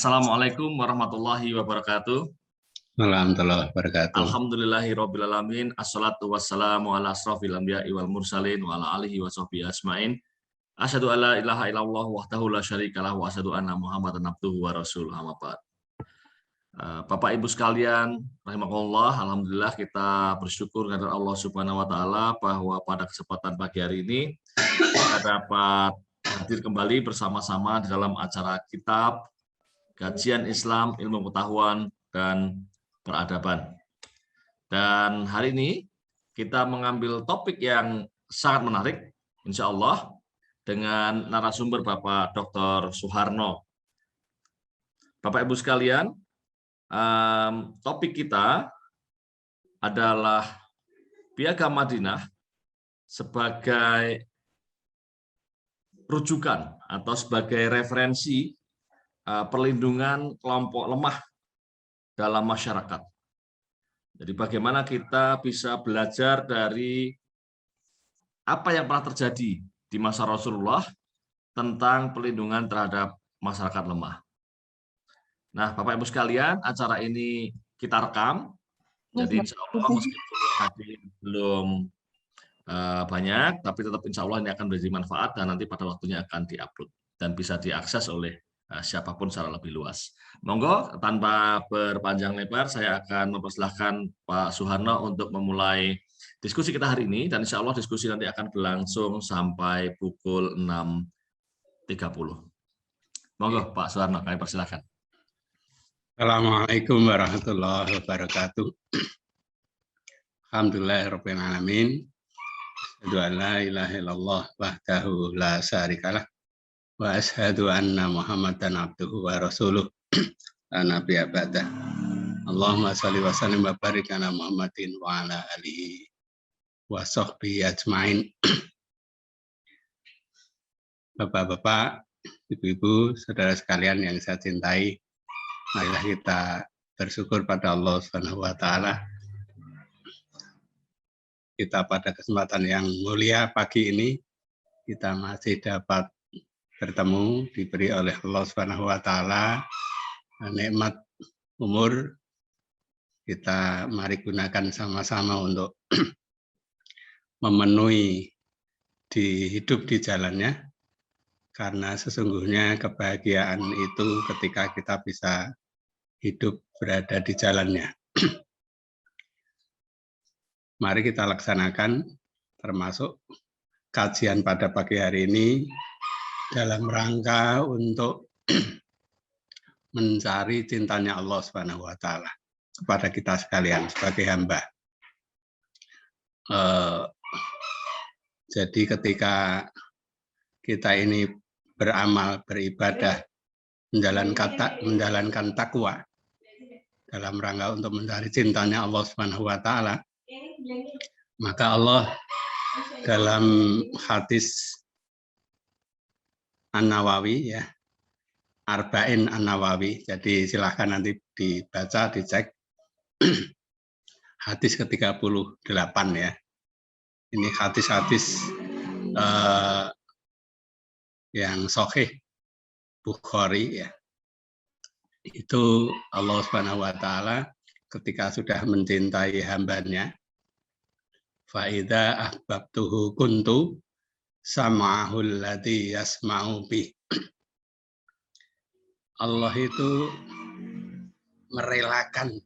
Assalamualaikum warahmatullahi wabarakatuh. Warahmatullahi wabarakatuh. Alhamdulillahirrabbilalamin. Assalatu wassalamu ala asrafil anbiya'i wal mursalin wa ala alihi wa sahbihi asma'in. Asyhadu an la ilaha illallah wahdahu la syarikalah wa asyhadu anna Muhammadan abduhu wa rasuluh. Amma ba'd. Bapak Ibu sekalian, rahimakumullah, alhamdulillah kita bersyukur kepada Allah Subhanahu wa taala bahwa pada kesempatan pagi hari ini kita dapat hadir kembali bersama-sama di dalam acara kitab Kajian Islam, Ilmu Pengetahuan, dan Peradaban. Dan hari ini kita mengambil topik yang sangat menarik, insya Allah, dengan narasumber Bapak Dr. Suharno. Bapak Ibu sekalian, topik kita adalah Piagam Madinah sebagai rujukan atau sebagai referensi perlindungan kelompok lemah dalam masyarakat. Jadi bagaimana kita bisa belajar dari apa yang pernah terjadi di masa Rasulullah tentang perlindungan terhadap masyarakat lemah. Nah, Bapak Ibu sekalian, acara ini kita rekam. Jadi insya Allah meskipun hadir belum banyak, tapi tetap insya Allah ini akan menjadi manfaat dan nanti pada waktunya akan diupload dan bisa diakses oleh siapapun secara lebih luas. Monggo, tanpa berpanjang lebar, saya akan mempersilahkan Pak Suharno untuk memulai diskusi kita hari ini, dan insya Allah diskusi nanti akan berlangsung sampai pukul 6.30. Monggo, Pak Suharno, kami persilahkan. Assalamualaikum warahmatullahi wabarakatuh. Alhamdulillahirabbil alamin. Asyhadu an la ilaha illallah wahdahu la syarikalah. Wa asyhadu anna Muhammadan abduhu wa rasuluh. La nabiyya ba'dah. Allahumma shalli wa sallim wa barik ala Muhammadin wa ala alihi wa sahbihi ajmain. Bapak-bapak, ibu-ibu, saudara sekalian yang saya cintai, marilah kita bersyukur pada Allah Subhanahu wa taala. Kita pada kesempatan yang mulia pagi ini kita masih dapat bertemu, diberi oleh Allah Subhanahu wa taala nikmat umur. Kita mari gunakan sama-sama untuk memenuhi hidup di jalannya, karena sesungguhnya kebahagiaan itu ketika kita bisa hidup berada di jalannya. Mari kita laksanakan, termasuk kajian pada pagi hari ini dalam rangka untuk mencari cintanya Allah Subhanahu wa taala kepada kita sekalian sebagai hamba. Jadi ketika kita ini beramal, beribadah, menjalankan takwa dalam rangka untuk mencari cintanya Allah Subhanahu wa taala, maka Allah dalam hadis An-Nawawi, ya, Arba'in An-Nawawi, jadi silahkan nanti dibaca, dicek, hadis ke-38 ya. Ini hadis-hadis yang sahih Bukhari, ya. Itu Allah Subhanahu wa taala ketika sudah mencintai hambanya, fa idza ahbabtuhu kuntu sam'ahul ladzi yasma'u bih. Allah itu merelakan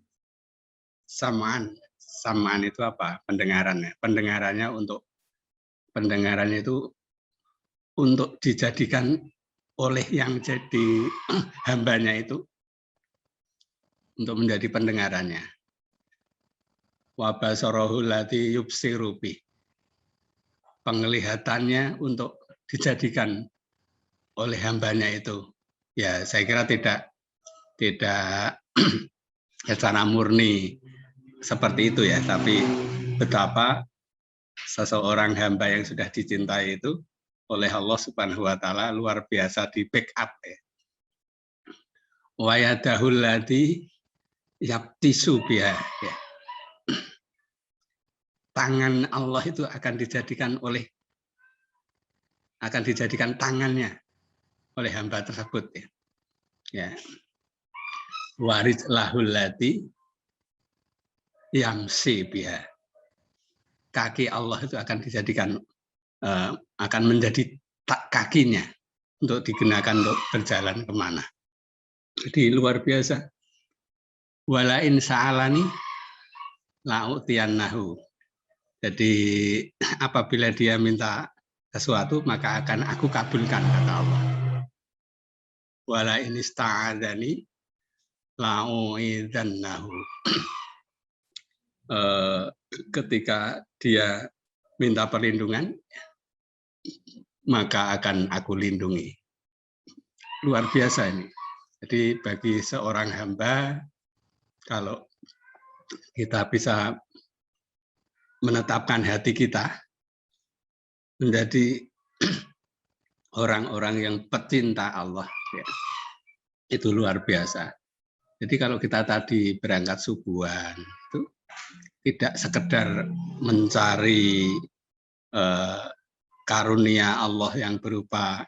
samaan. Samaan itu apa? Pendengarannya. Pendengarannya itu untuk dijadikan oleh yang jadi hambanya itu untuk menjadi pendengarannya. Wa basarahu allati yubsiru bih. Penglihatannya untuk dijadikan oleh hambanya itu. Ya, saya kira tidak secara murni seperti itu ya, tapi betapa seseorang hamba yang sudah dicintai itu oleh Allah Subhanahu wa taala luar biasa di backup ya. Wa yadahul ladzi yabtisu biha ya. Tangan Allah itu akan dijadikan tangannya oleh hamba tersebut ya. Ya. warid lahul lati yamsi biha. Kaki Allah itu akan dijadikan akan menjadi kakinya untuk digunakan untuk berjalan kemana. Jadi luar biasa. Walain sa'alani la'utiyannahu. Jadi apabila dia minta sesuatu maka akan aku kabulkan, kata Allah. Walain ista'adzani la'u'idzannahu. Ketika dia minta perlindungan maka akan aku lindungi. Luar biasa ini. Jadi bagi seorang hamba, kalau kita bisa menetapkan hati kita menjadi orang-orang yang pecinta Allah, ya, itu luar biasa. Jadi kalau kita tadi berangkat subuhan, itu tidak sekedar mencari karunia Allah yang berupa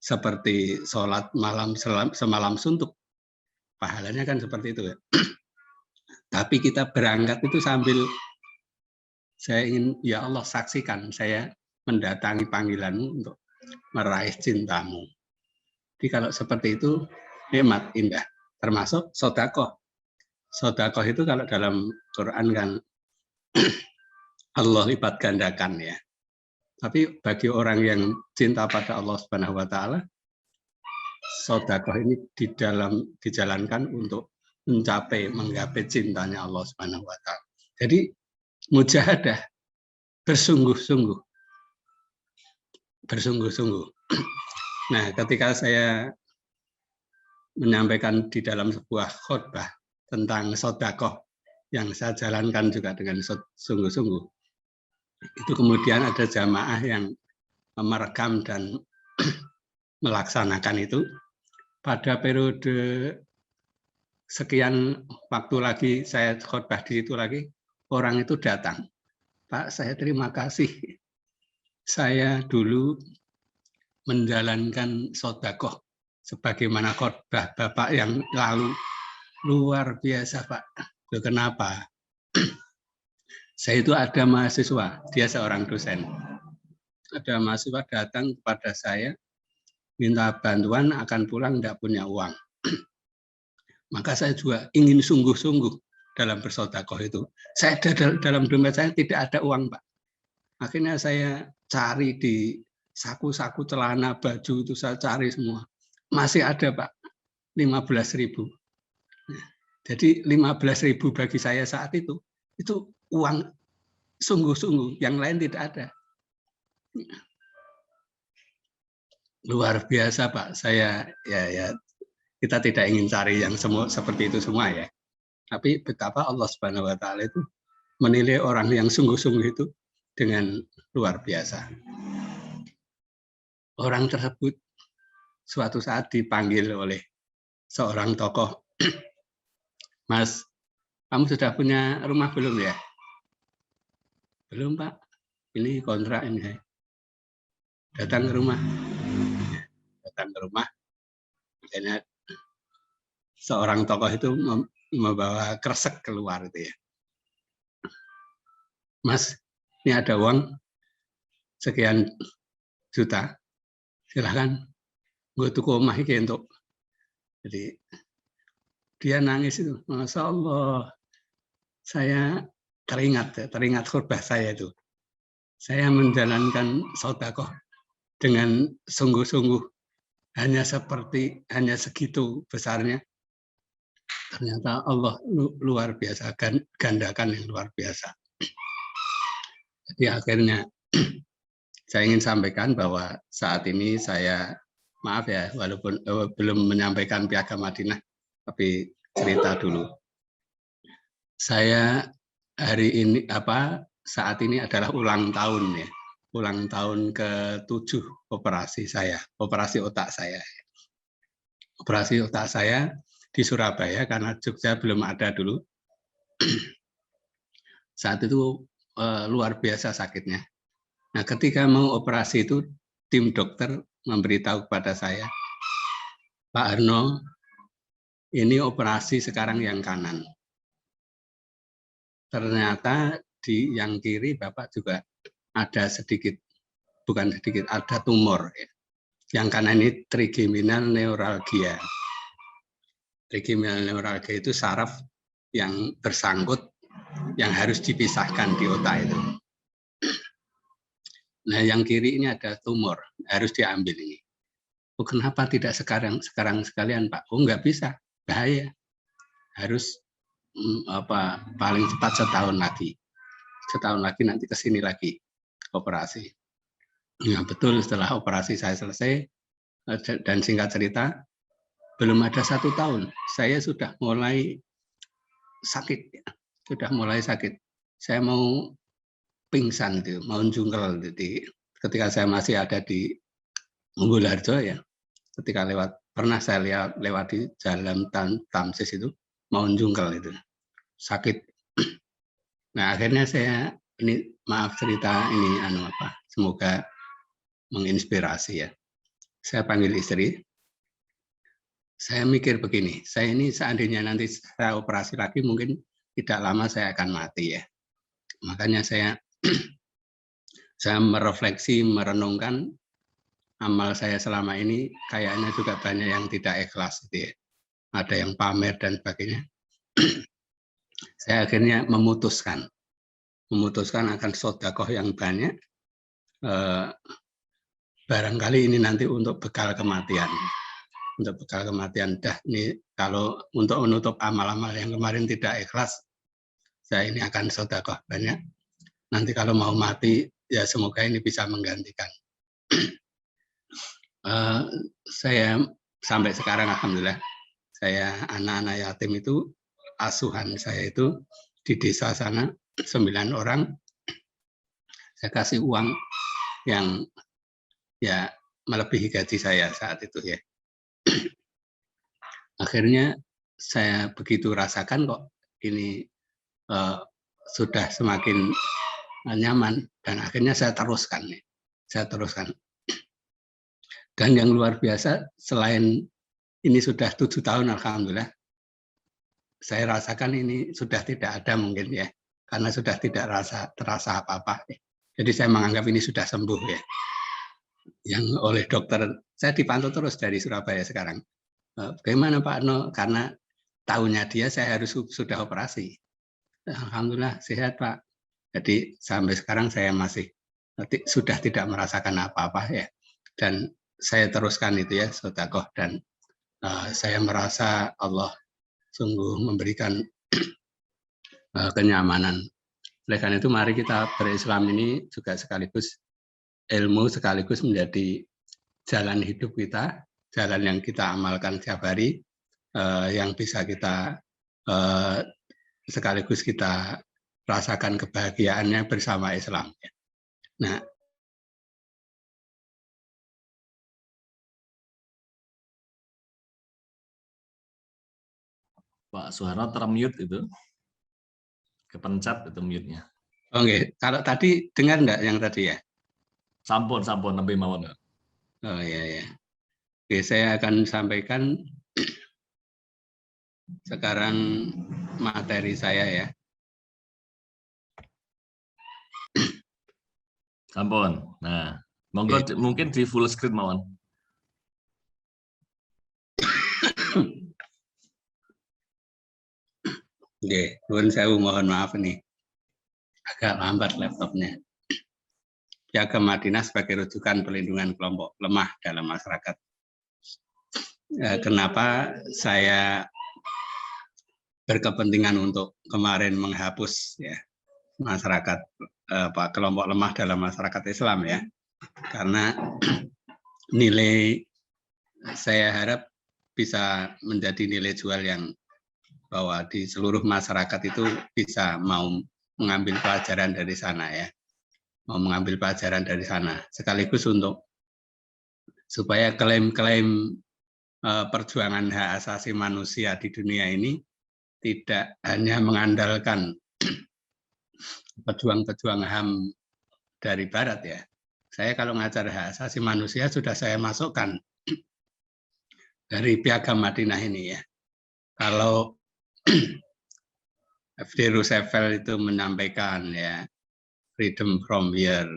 seperti sholat malam semalam suntuk, pahalanya kan seperti itu ya. Tapi kita berangkat itu sambil saya ingin, ya Allah saksikan saya mendatangi panggilanmu untuk meraih cintamu. Jadi kalau seperti itu nikmat, indah. Termasuk sodakoh. Sodakoh itu kalau dalam Quran kan Allah lipat gandakan ya. Tapi bagi orang yang cinta pada Allah Subhanahu wa taala, sodakoh ini dijalankan untuk menggapai cintanya Allah Subhanahu wa taala. Jadi mujahadah, bersungguh-sungguh. Bersungguh-sungguh. Nah, ketika saya menyampaikan di dalam sebuah khutbah tentang sodakoh yang saya jalankan juga dengan sungguh-sungguh, itu kemudian ada jamaah yang merekam dan melaksanakan itu. Pada periode sekian waktu lagi saya khutbah di situ lagi, orang itu datang. Pak, saya terima kasih. Saya dulu menjalankan sodakoh sebagaimana khutbah Bapak yang lalu. Luar biasa, Pak. Loh, kenapa? Saya itu ada mahasiswa, dia seorang dosen. Ada mahasiswa datang kepada saya, minta bantuan, akan pulang tidak punya uang. Maka saya juga ingin sungguh-sungguh dalam bersodakoh itu. Saya dalam dompet saya tidak ada uang, Pak. Akhirnya saya cari di saku-saku celana, baju itu saya cari semua. Masih ada, Pak, 15.000. Jadi 15.000 bagi saya saat itu uang sungguh-sungguh, yang lain tidak ada. Luar biasa, Pak. Saya ya kita tidak ingin cari yang semua seperti itu semua ya. Tapi betapa Allah Subhanahu wa taala itu menilai orang yang sungguh-sungguh itu dengan luar biasa. Orang tersebut suatu saat dipanggil oleh seorang tokoh, Mas, kamu sudah punya rumah belum ya? Belum, Pak. Ini kontrak ini. Datang ke rumah. Datang ke rumah. Akhirnya seorang tokoh itu membawa kresek keluar itu ya. Mas, ini ada uang sekian juta. Silahkan gue tuku omah iki untuk. Jadi dia nangis itu, Masya Allah, saya teringat khutbah saya itu. Saya menjalankan sodakoh dengan sungguh-sungguh, hanya segitu besarnya. Ternyata Allah luar biasa, gandakan yang luar biasa. Jadi akhirnya saya ingin sampaikan bahwa saat ini saya, maaf ya, walaupun belum menyampaikan Piagam Madinah, tapi cerita dulu. Saya saat ini adalah ulang tahun ya, ulang tahun ke-7 operasi saya, operasi otak saya. Operasi otak saya di Surabaya karena Jogja belum ada dulu. Saat itu luar biasa sakitnya. Nah, ketika mau operasi itu tim dokter memberitahu kepada saya, Pak Arno, ini operasi sekarang yang kanan. Ternyata di yang kiri Bapak juga ada sedikit, bukan sedikit, ada tumor. Yang kanan ini trigeminal neuralgia. Trigeminal neuralgia itu saraf yang bersangkut, yang harus dipisahkan di otak itu. Nah, yang kiri ini ada tumor, harus diambil ini. Oh, kenapa tidak sekarang sekalian, Pak? Oh, nggak bisa, bahaya. Harus paling cepat setahun lagi. Setahun lagi nanti ke sini lagi operasi. Nah, betul setelah operasi saya selesai, dan singkat cerita, belum ada 1 tahun, saya sudah mulai sakit. Sudah mulai sakit. Saya mau pingsan, mau jungkel. Jadi, ketika saya masih ada di Unggul-Harjo ya, ketika pernah saya lewat di jalan Tamsis itu, mau jungkel itu, sakit. Nah, akhirnya saya ini, maaf cerita ini semoga menginspirasi ya. Saya panggil istri. Saya mikir begini, saya ini seandainya nanti saya operasi lagi mungkin tidak lama saya akan mati ya. Makanya saya merefleksi, merenungkan amal saya selama ini kayaknya juga banyak yang tidak ikhlas gitu ya. Ada yang pamer dan sebagainya. Saya akhirnya memutuskan akan sedekah yang banyak, barangkali ini nanti untuk bekal kematian. Untuk bekal kematian, ini kalau untuk menutup amal-amal yang kemarin tidak ikhlas, saya ini akan sedekah banyak. Nanti kalau mau mati, ya semoga ini bisa menggantikan. Saya sampai sekarang alhamdulillah, saya anak-anak yatim itu, asuhan saya itu di desa sana 9 orang, saya kasih uang yang ya melebihi gaji saya saat itu ya. Akhirnya saya begitu rasakan kok ini sudah semakin nyaman, dan akhirnya saya teruskan. Dan yang luar biasa, selain ini sudah 7 tahun alhamdulillah, saya rasakan ini sudah tidak ada mungkin ya, karena sudah tidak terasa apa-apa. Jadi saya menganggap ini sudah sembuh ya. Yang oleh dokter, saya dipantau terus dari Surabaya sekarang. Bagaimana Pak No? Karena tahunnya dia saya harus sudah operasi. Alhamdulillah sehat Pak. Jadi sampai sekarang saya masih sudah tidak merasakan apa-apa ya. Dan saya teruskan itu ya, sedekah, dan saya merasa Allah sungguh memberikan kenyamanan. Oleh karena itu mari kita berislam ini juga sekaligus ilmu, sekaligus menjadi jalan hidup kita, jalan yang kita amalkan setiap hari, yang bisa kita sekaligus kita rasakan kebahagiaannya bersama Islam. Nah, Pak Suharno termute itu, kepencet itu mute-nya. Oke, kalau tadi dengar enggak yang tadi ya? Sampun lebih mawon. Oh ya. Oke, saya akan sampaikan sekarang materi saya ya. Sampun. Nah, monggo mungkin di full screen mawon. Oke, nuwun sewu, mohon maaf nih. Agak lambat laptopnya. Piagam Madinah sebagai rujukan pelindungan kelompok lemah dalam masyarakat. Kenapa saya berkepentingan untuk kemarin menghapus ya masyarakat kelompok lemah dalam masyarakat Islam ya, karena nilai saya harap bisa menjadi nilai jual yang bahwa di seluruh masyarakat itu bisa mau mengambil pelajaran dari sana ya, mau mengambil pelajaran dari sana, sekaligus untuk supaya klaim-klaim perjuangan hak asasi manusia di dunia ini tidak hanya mengandalkan pejuang-pejuang HAM dari Barat ya. Saya kalau ngajar hak asasi manusia sudah saya masukkan dari Piagam Madinah ini ya. kalau F.D. Roosevelt itu menyampaikan ya freedom from here,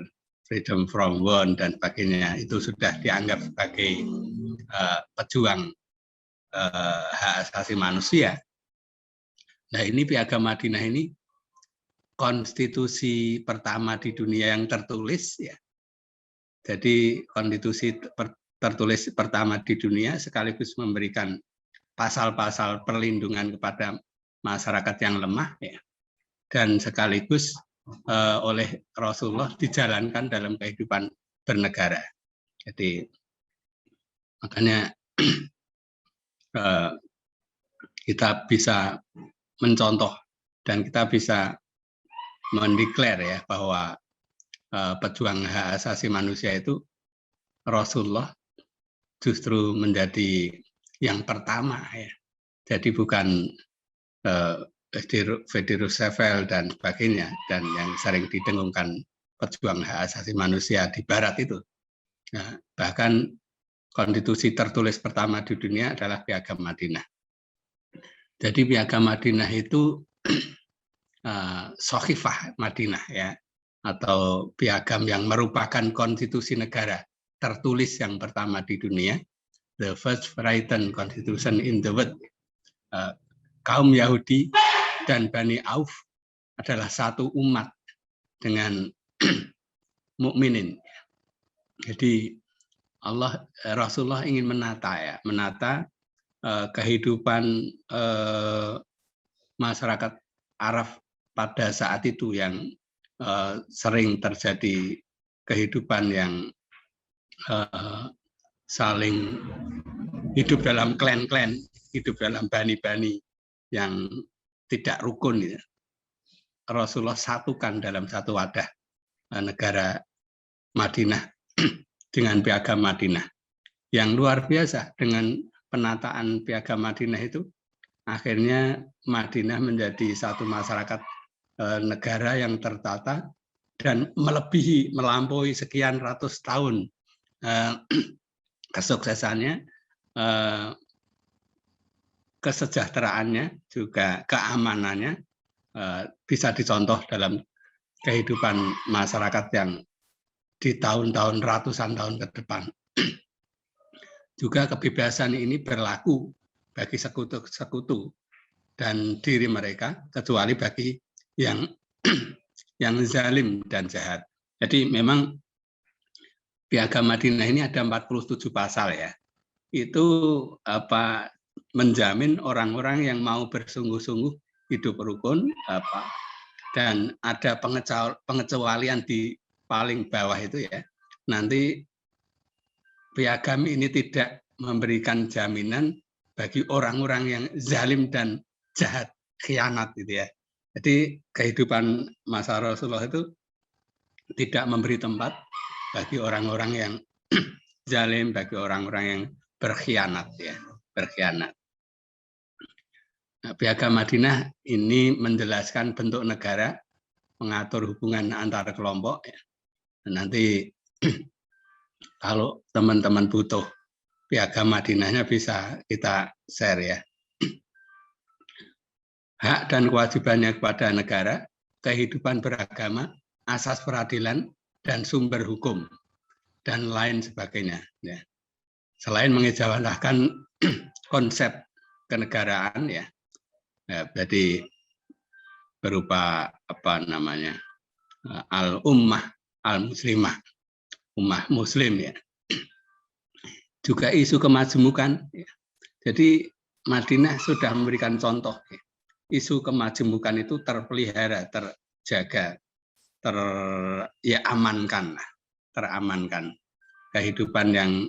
freedom from want dan sebagainya, itu sudah dianggap sebagai pejuang hak asasi manusia. Nah, ini Piagam Madinah ini konstitusi pertama di dunia yang tertulis ya. Jadi konstitusi tertulis pertama di dunia sekaligus memberikan pasal-pasal perlindungan kepada masyarakat yang lemah ya, dan sekaligus oleh Rasulullah dijalankan dalam kehidupan bernegara. Jadi makanya kita bisa mencontoh dan kita bisa mendeklar ya bahwa pejuang hak asasi manusia itu Rasulullah justru menjadi yang pertama ya. Jadi bukan F.D. Roosevelt dan sebagainya, dan yang sering didengungkan pejuang hak asasi manusia di Barat itu. Nah, bahkan konstitusi tertulis pertama di dunia adalah Piagam Madinah. Jadi Piagam Madinah itu Sohifah Madinah ya, atau piagam yang merupakan konstitusi negara tertulis yang pertama di dunia, the first written constitution in the world. Kaum Yahudi dan Bani Auf adalah satu umat dengan mukminin. Jadi Rasulullah ingin menata kehidupan masyarakat Arab pada saat itu yang sering terjadi kehidupan yang saling hidup dalam klan-klan, hidup dalam bani-bani yang tidak rukun. Ya. Rasulullah satukan dalam satu wadah negara Madinah dengan Piagam Madinah. Yang luar biasa dengan penataan Piagam Madinah itu, akhirnya Madinah menjadi satu masyarakat negara yang tertata dan melampaui sekian ratus tahun kesuksesannya, kesejahteraannya, juga keamanannya bisa dicontoh dalam kehidupan masyarakat yang di tahun-tahun ratusan tahun ke depan. Juga kebebasan ini berlaku bagi sekutu-sekutu dan diri mereka, kecuali bagi yang zalim dan jahat. Jadi memang Piagam Madinah ini ada 47 pasal ya. Itu menjamin orang-orang yang mau bersungguh-sungguh hidup rukun dan ada pengecualian di paling bawah itu ya. Nanti piagam ini tidak memberikan jaminan bagi orang-orang yang zalim dan jahat, khianat gitu ya. Jadi kehidupan masa Rasulullah itu tidak memberi tempat bagi orang-orang yang zalim, bagi orang-orang yang berkhianat ya, berkhianat. Nah, Piagam Madinah ini menjelaskan bentuk negara, mengatur hubungan antar kelompok ya. Nanti kalau teman-teman butuh Piagam Madinahnya bisa kita share ya. Hak dan kewajibannya kepada negara, kehidupan beragama, asas peradilan, dan sumber hukum, dan lain sebagainya. Ya. Selain mengejawantahkan konsep kenegaraan, ya, jadi berupa al-ummah, al-muslimah, ummah muslim ya. Juga isu kemajemukan. Ya. Jadi Madinah sudah memberikan contoh. Ya. Isu kemajemukan itu terpelihara, terjaga, teramankan. Kehidupan yang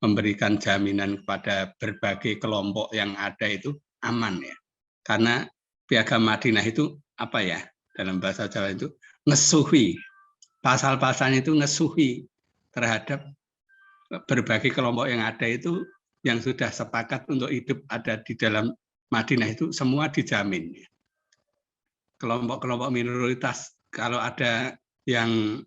memberikan jaminan kepada berbagai kelompok yang ada itu aman ya. Karena Piagam Madinah itu dalam bahasa Jawa itu ngesuhi. Pasal-pasalnya itu ngesuhi terhadap berbagai kelompok yang ada itu, yang sudah sepakat untuk hidup ada di dalam Madinah itu semua dijamin. Kelompok-kelompok minoritas kalau ada yang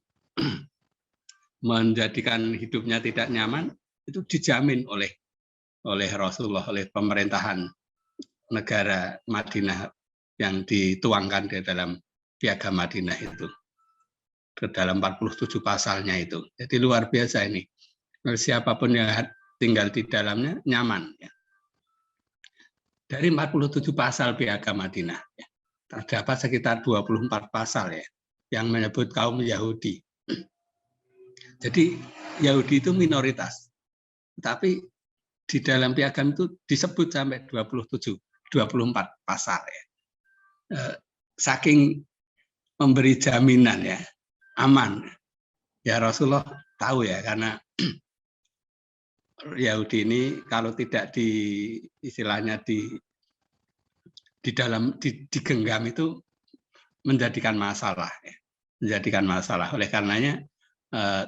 menjadikan hidupnya tidak nyaman, itu dijamin oleh Rasulullah, oleh pemerintahan negara Madinah yang dituangkan di dalam Piagam Madinah itu. Ke dalam 47 pasalnya itu. Jadi luar biasa ini. Siapapun yang tinggal di dalamnya nyaman. Ya. Dari 47 pasal Piagam Madinah, ya, terdapat sekitar 24 pasal ya yang menyebut kaum Yahudi. Jadi Yahudi itu minoritas. Tapi di dalam piagam itu disebut sampai 24 pasal ya. Saking memberi jaminan ya, aman. Ya Rasulullah tahu ya, karena Yahudi ini kalau tidak istilahnya digenggam itu menjadikan masalah ya. Menjadikan masalah. Oleh karenanya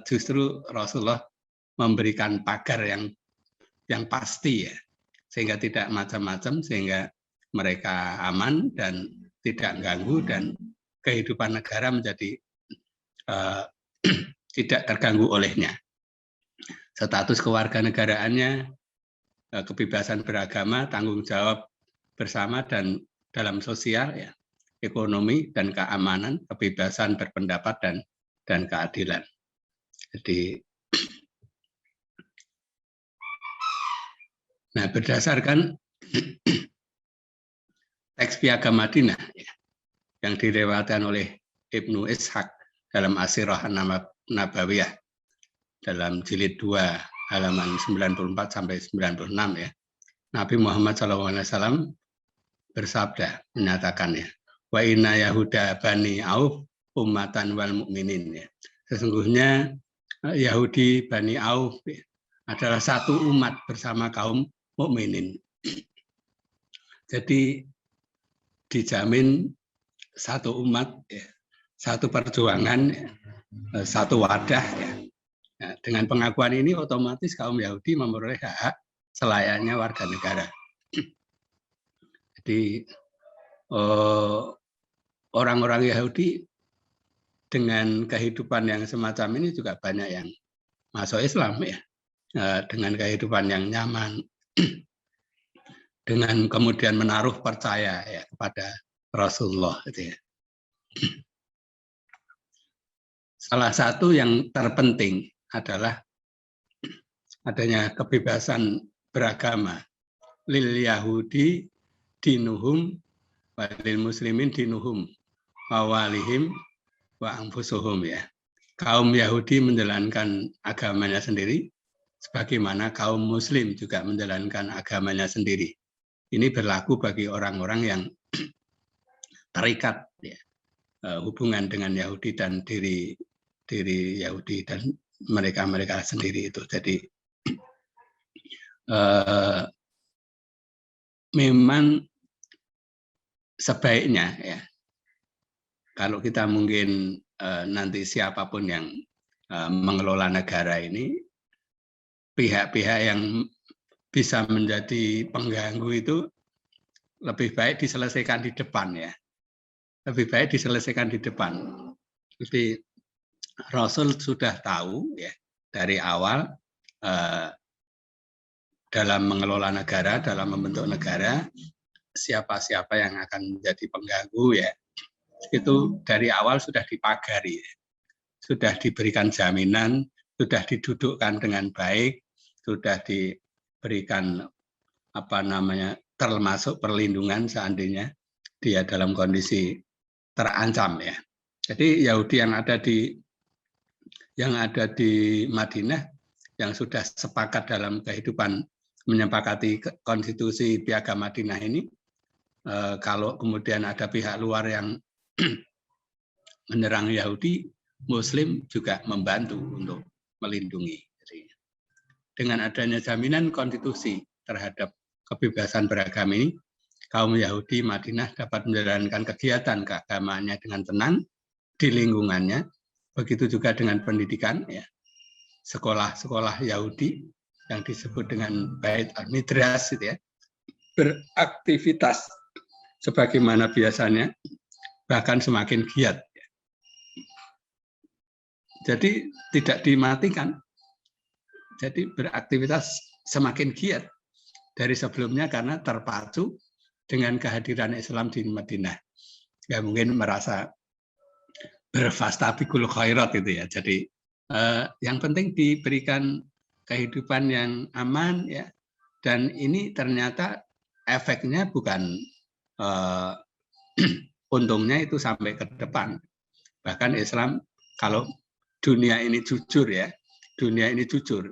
justru Rasulullah memberikan pagar yang pasti ya, sehingga tidak macam-macam, sehingga mereka aman dan tidak ganggu, dan kehidupan negara menjadi tidak terganggu olehnya. Status kewarganegaraannya, kebebasan beragama, tanggung jawab bersama dan dalam sosial ya, ekonomi dan keamanan, kebebasan berpendapat dan keadilan. Jadi nah, berdasarkan teks Piagam Madinah ya, yang dilewatkan oleh Ibnu Ishaq dalam As-Sirah Nabawiyah dalam jilid 2 halaman 94 sampai 96 ya. Nabi Muhammad SAW bersabda, menyatakan ya, wa inna yahuda bani Auf ummatan wal mukminin ya. Sesungguhnya Yahudi Bani Auf ya, adalah satu umat bersama kaum mukminin. Jadi dijamin satu umat, ya, satu perjuangan, ya, satu wadah. Ya. Nah, dengan pengakuan ini otomatis kaum Yahudi memperoleh hak selayaknya warga negara. Jadi orang-orang Yahudi dengan kehidupan yang semacam ini juga banyak yang masuk Islam ya, dengan kehidupan yang nyaman, dengan kemudian menaruh percaya ya kepada Rasulullah gitu ya. Salah satu yang terpenting adalah adanya kebebasan beragama. Lil Yahudi dinuhum walil muslimin dinuhum wawalihim wa anfusuhum ya. Kaum Yahudi menjalankan agamanya sendiri, sebagaimana kaum Muslim juga menjalankan agamanya sendiri. Ini berlaku bagi orang-orang yang terikat ya, hubungan dengan Yahudi dan diri Yahudi dan mereka sendiri itu. Jadi memang sebaiknya ya, kalau kita mungkin nanti siapapun yang mengelola negara ini, pihak-pihak yang bisa menjadi pengganggu itu lebih baik diselesaikan di depan ya. Lebih baik diselesaikan di depan. Jadi Rasul sudah tahu ya dari awal dalam mengelola negara, dalam membentuk negara, siapa-siapa yang akan menjadi pengganggu ya, itu dari awal sudah dipagari, sudah diberikan jaminan, sudah didudukkan dengan baik, sudah diberikan termasuk perlindungan seandainya dia dalam kondisi terancam ya. Jadi Yahudi yang ada di Madinah yang sudah sepakat dalam kehidupan menyepakati konstitusi Piagam Madinah ini, kalau kemudian ada pihak luar yang menyerang Yahudi, Muslim juga membantu untuk melindungi. Jadi, dengan adanya jaminan konstitusi terhadap kebebasan beragama ini, kaum Yahudi Madinah dapat menjalankan kegiatan keagamaannya dengan tenang di lingkungannya. Begitu juga dengan pendidikan, ya, sekolah-sekolah Yahudi yang disebut dengan Bait al-Midrash, gitu ya, beraktivitas sebagaimana biasanya, bahkan semakin giat. Jadi tidak dimatikan, jadi beraktivitas semakin giat dari sebelumnya karena terpacu dengan kehadiran Islam di Madinah. Ya mungkin merasa berfastabiqul khairat itu ya. Jadi yang penting diberikan kehidupan yang aman ya. Dan ini ternyata efeknya bukan untungnya itu sampai ke depan. Bahkan Islam kalau dunia ini jujur ya, dunia ini jujur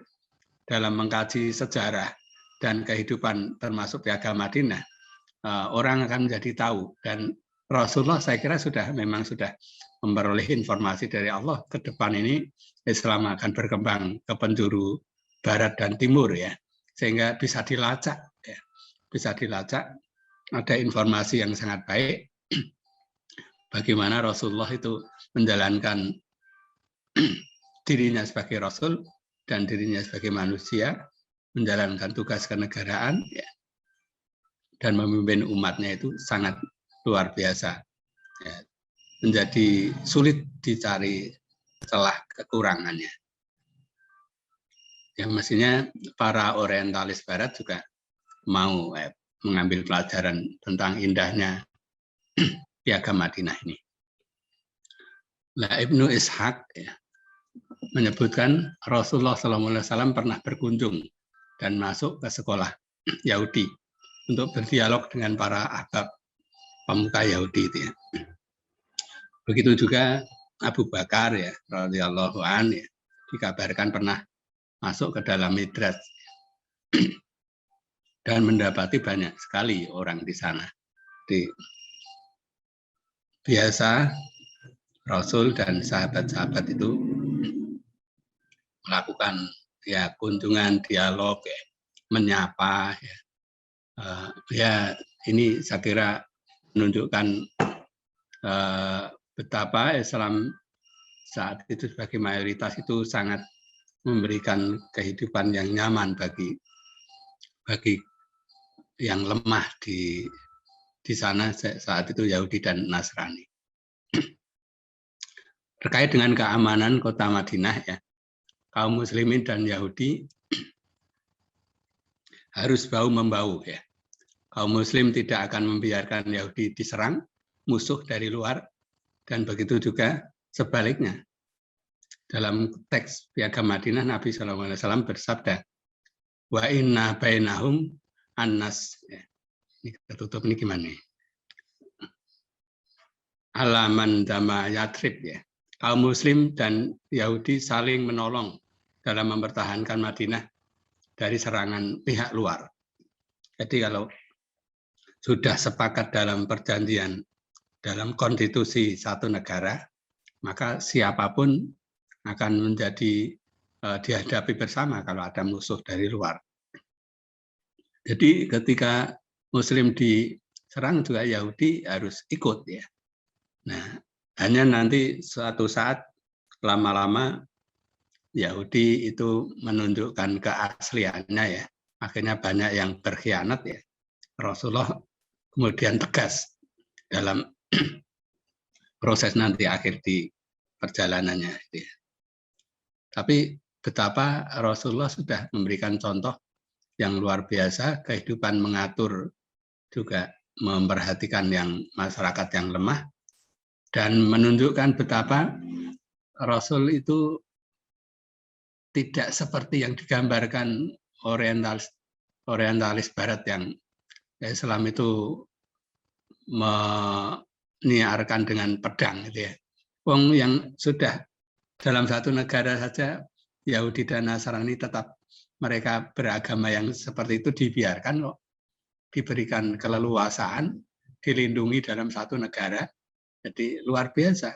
dalam mengkaji sejarah dan kehidupan termasuk Piagam Madinah, orang akan menjadi tahu. Dan Rasulullah saya kira memang sudah memperoleh informasi dari Allah ke depan ini Islam akan berkembang ke penjuru barat dan timur ya, sehingga bisa dilacak ya. Bisa dilacak, ada informasi yang sangat baik bagaimana Rasulullah itu menjalankan dirinya sebagai Rasul dan dirinya sebagai manusia, menjalankan tugas kenegaraan ya, dan memimpin umatnya itu sangat luar biasa ya. Menjadi sulit dicari celah kekurangannya. Yang mestinya para orientalis barat juga mau mengambil pelajaran tentang indahnya Piagam Madinah ini. Nah, Ibnu Ishaq ya, menyebutkan Rasulullah SAW pernah berkunjung dan masuk ke sekolah Yahudi untuk berdialog dengan para ahbab pemuka Yahudi itu ya. Begitu juga Abu Bakar ya, radhiyallahu anhu ya, dikabarkan pernah masuk ke dalam midrash dan mendapati banyak sekali orang di sana. Biasa Rasul dan sahabat-sahabat itu melakukan ya kunjungan, dialog, ya, menyapa, ya. Ya ini saya kira menunjukkan betapa Islam saat itu sebagai mayoritas itu sangat memberikan kehidupan yang nyaman bagi yang lemah di sana saat itu Yahudi dan Nasrani. Terkait dengan keamanan kota Madinah ya, kaum muslimin dan Yahudi harus bahu-membahu ya. Kaum muslim tidak akan membiarkan Yahudi diserang musuh dari luar, dan begitu juga sebaliknya. Dalam teks Piagam Madinah Nabi SAW bersabda, wa inna bainahum annas. Ya. Ini tertutup ini gimana? Alaman dama yatrib ya. Kaum muslim dan Yahudi saling menolong dalam mempertahankan Madinah dari serangan pihak luar. Jadi kalau sudah sepakat dalam perjanjian, dalam konstitusi satu negara, maka siapapun akan menjadi dihadapi bersama kalau ada musuh dari luar. Jadi ketika muslim diserang juga Yahudi harus ikut ya. Nah, hanya nanti suatu saat lama-lama Yahudi itu menunjukkan keasliannya ya. Akhirnya banyak yang berkhianat ya. Rasulullah kemudian tegas dalam proses nanti akhir di perjalanannya. Ya. Tapi betapa Rasulullah sudah memberikan contoh yang luar biasa, kehidupan mengatur juga memperhatikan yang masyarakat yang lemah, dan menunjukkan betapa Rasul itu tidak seperti yang digambarkan orientalis barat yang Islam itu menyiarkan dengan pedang gitu ya. Wong yang sudah dalam satu negara saja Yahudi dan Nasrani tetap mereka beragama yang seperti itu dibiarkan kok, diberikan keleluasaan, dilindungi dalam satu negara. Jadi luar biasa.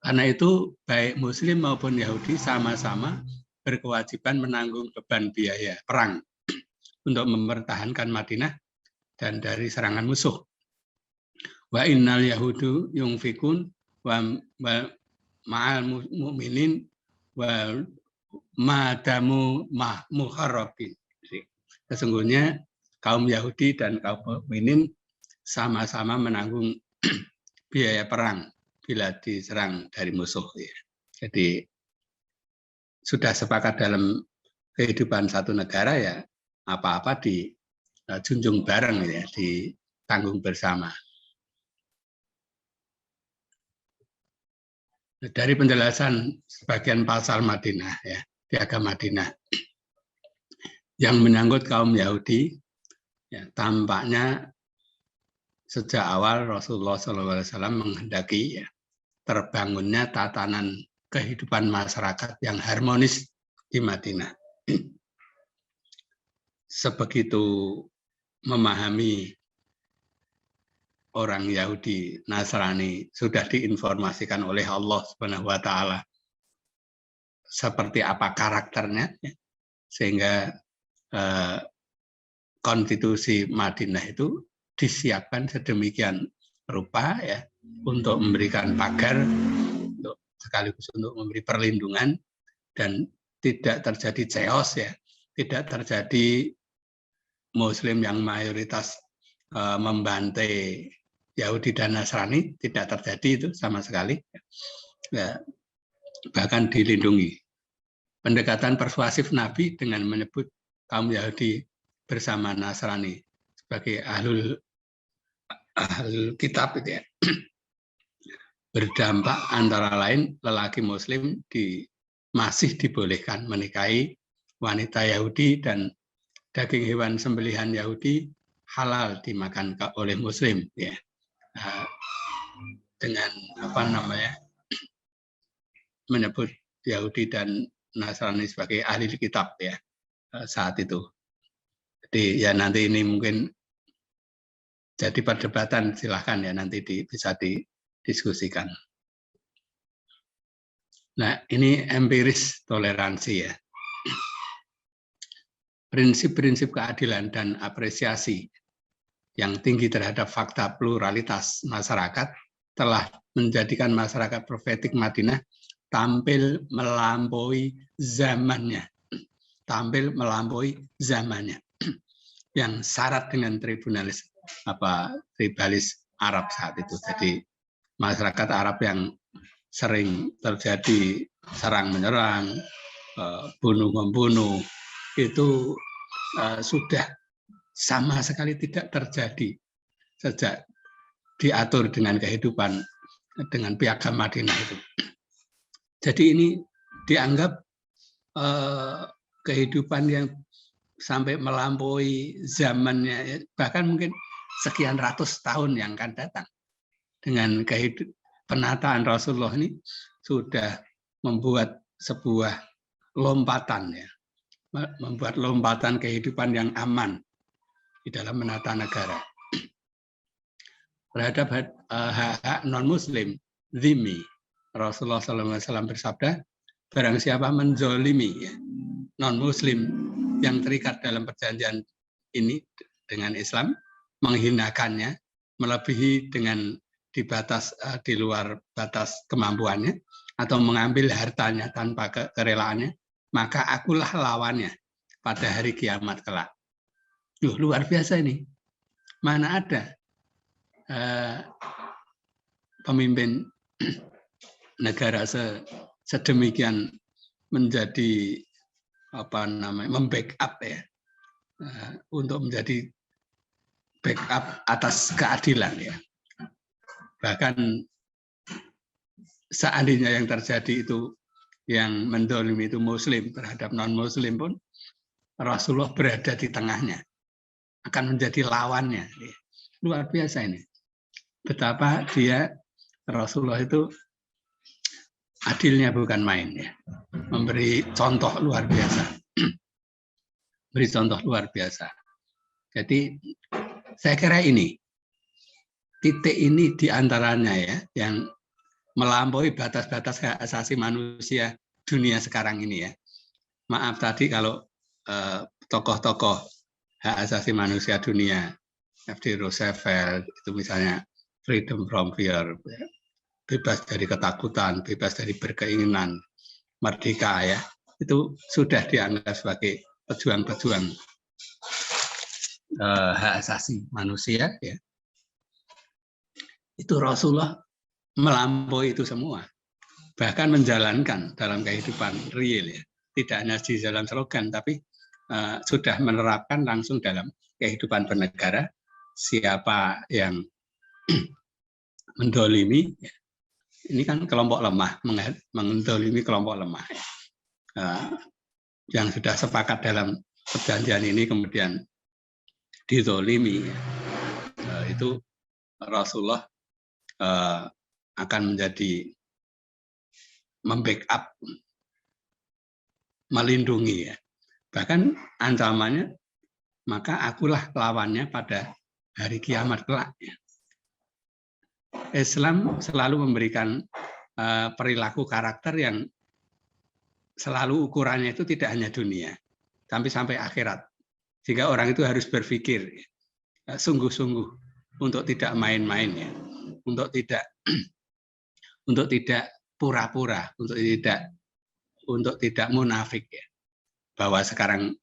Karena itu baik Muslim maupun Yahudi sama-sama berkewajiban menanggung beban biaya perang untuk mempertahankan Madinah dan dari serangan musuh. Wa innal yahudu yunfikun wa ma'al mu'minin wa madamu muharrabin. Sesungguhnya kaum Yahudi dan kaum mukminin sama-sama menanggung biaya perang bila diserang dari musuh. Jadi sudah sepakat dalam kehidupan satu negara ya apa-apa junjung bareng ya, ditanggung bersama. Dari penjelasan sebagian pasal Madinah ya, piagam Madinah yang menyangkut kaum Yahudi, ya, tampaknya sejak awal Rasulullah SAW menghendaki ya, terbangunnya tatanan kehidupan masyarakat yang harmonis di Madinah. Sebegitu memahami orang Yahudi Nasrani sudah diinformasikan oleh Allah Subhanahu wa taala seperti apa karakternya, sehingga konstitusi Madinah itu disiapkan sedemikian rupa ya, untuk memberikan pagar, untuk sekaligus untuk memberi perlindungan dan tidak terjadi chaos ya, tidak terjadi Muslim yang mayoritas membantai Yahudi dan Nasrani, tidak terjadi itu sama sekali. Ya, bahkan dilindungi. Pendekatan persuasif Nabi dengan menyebut kaum Yahudi bersama Nasrani sebagai ahlul kitab itu ya, berdampak antara lain lelaki Muslim masih dibolehkan menikahi wanita Yahudi dan daging hewan sembelihan Yahudi halal dimakan oleh Muslim ya. Dengan menyebut Yahudi dan Nasrani sebagai ahli kitab ya saat itu. Jadi ya nanti ini mungkin jadi perdebatan, silahkan ya nanti bisa didiskusikan. Nah ini empiris toleransi ya. Prinsip-prinsip keadilan dan apresiasi yang tinggi terhadap fakta pluralitas masyarakat telah menjadikan masyarakat profetik Madinah tampil melampaui zamannya. Tampil melampaui zamannya. Yang syarat dengan tribalis Arab saat itu. Jadi masyarakat Arab yang sering terjadi serang-menyerang, bunuh-membunuh, itu sudah sama sekali tidak terjadi sejak diatur dengan kehidupan dengan piagam Madinah itu. Jadi ini dianggap kehidupan yang sampai melampaui zamannya, bahkan mungkin sekian ratus tahun yang akan datang. Dengan penataan Rasulullah ini sudah membuat sebuah lompatan ya, membuat lompatan kehidupan yang aman di dalam menata negara. Terhadap hak-hak non-Muslim, zimmi, Rasulullah SAW bersabda, barang siapa menzolimi ya, non-Muslim yang terikat dalam perjanjian ini dengan Islam, menghinakannya, melebihi dengan di luar batas kemampuannya, atau mengambil hartanya tanpa kerelaannya, maka akulah lawannya pada hari kiamat kelak. Luar biasa ini. Mana ada pemimpin negara sedemikian menjadi membackup ya, untuk menjadi backup atas keadilan ya. Bahkan seandainya yang terjadi itu yang mendolimi itu Muslim terhadap non-Muslim pun, Rasulullah berada di tengahnya, akan menjadi lawannya. Luar biasa ini. Betapa Rasulullah itu adilnya bukan main ya. Memberi contoh luar biasa. Beri contoh luar biasa. Jadi saya kira ini titik ini diantaranya ya yang melampaui batas-batas hak asasi manusia dunia sekarang ini ya. Maaf tadi kalau tokoh-tokoh hak asasi manusia dunia, F.D. Roosevelt itu misalnya freedom from fear, bebas dari ketakutan, bebas dari berkeinginan, merdeka ya, itu sudah dianggap sebagai pejuang-pejuang hak asasi manusia ya. Itu Rasulullah melampaui itu semua, bahkan menjalankan dalam kehidupan real ya, tidak hanya di dalam slogan tapi sudah menerapkan langsung dalam kehidupan bernegara, siapa yang mendolimi, ini kan kelompok lemah, mendolimi kelompok lemah. Yang sudah sepakat dalam perjanjian ini kemudian didolimi, itu Rasulullah akan menjadi membackup, melindungi, ya. Bahkan ancamannya, maka akulah lawannya pada hari kiamat kelak. Islam selalu memberikan perilaku karakter yang selalu ukurannya itu tidak hanya dunia, tapi sampai akhirat. Sehingga orang itu harus berpikir sungguh-sungguh untuk tidak main-main, ya, untuk tidak pura-pura, untuk tidak munafik, ya. Bahwa sekarang